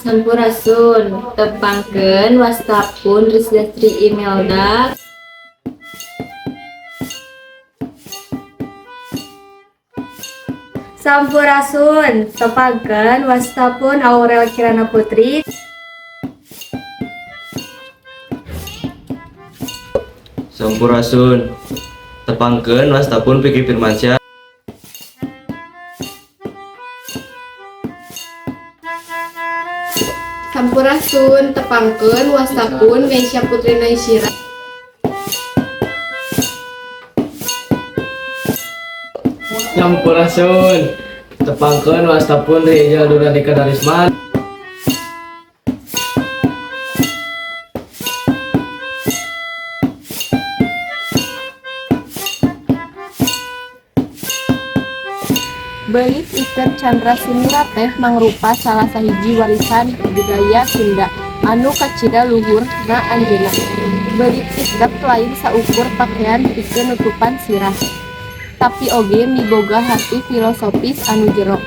Sampurasun tepangkeun wastapun Risdastri Imelda. Sampurasun tepangkeun wastapun Aurel Kirana Putri. Sampurasun tepangkeun wastapun Fikri Firmansyah. Sampurasun tepangkeun wastapun Meisya Putri Naysira. Sampurasun tepangkeun wastapun Rizal Duradika Darisman. Beulit Iker Chandra Sinira teh mangrupa salah sahiji warisan budaya Sunda anu kacida luhur na anjeunna. Beulit iket lain saukur pakaian pikeun nutupan sirah, tapi oge miboga hati filosofis anu jero.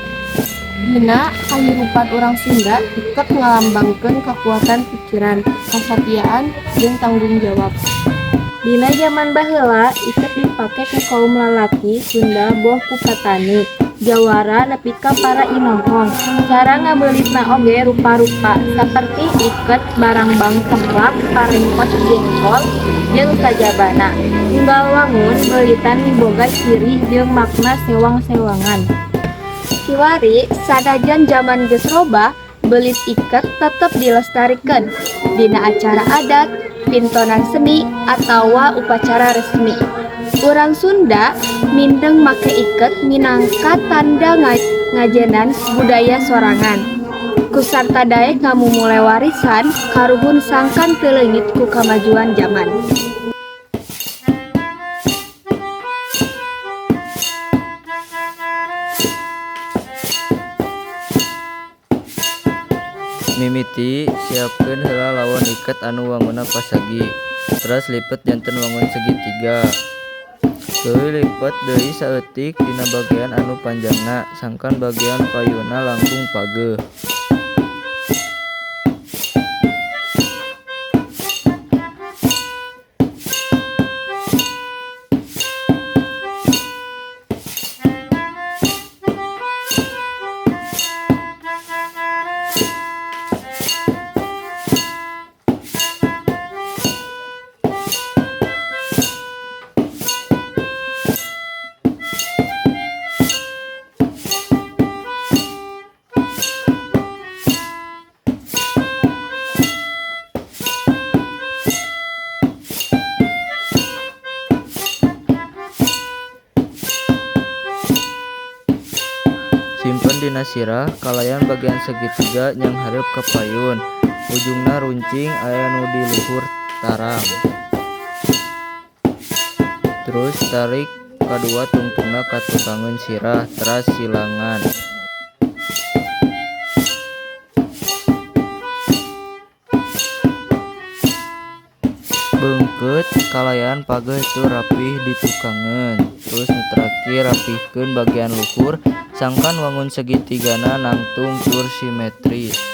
Dina kahirupan urang Sunda, iket ngalambangkeun kakuatan pikiran, kasatiaan, jeung tanggung jawab. Dina zaman baheula, iket dipake ku kaum lalaki Sunda boh ku petani, jawara nepi ka para inohong. Cara ngabeulitna oge rupa-rupa saperti iket barang bangkerak, parengkot jengkol, jeung kajabana. Unggal wangun beulitan miboga ciri jeung makna sewang-sewangan. Kiwari sanajan zaman geus robah, beulit iket tetep dilestarikeun dina acara adat, pintonan seni, atawa upacara resmi. Urang Sunda mindeng make iket minangka tanda ngajenan budaya sorangan. Kusarta daek ngamumule warisan karuhun sangkan teu leungit ku kamajuan zaman. Mimiti siapkeun heula lawon iket anu wangunna pasagi, teras lipet janten wangun segitiga. Tuluy lipet deui saeutik dina bagean anu panjangna, sangkan bagean payuna langkung pageuh. Simpen dina sirah kalayan bagian segitiga nyang hareup ka payun, ujungna runcing aya nu di luhur tarang. Terus tarik kadua tungtungna ka tukangeun sirah, teras silangan. Beungkeut kalayan pageuh tu rapih ditukangeun. Terus nu terakhir rapihkeun bagian luhur, sangkan wangun segitigana nangtung tur simetris.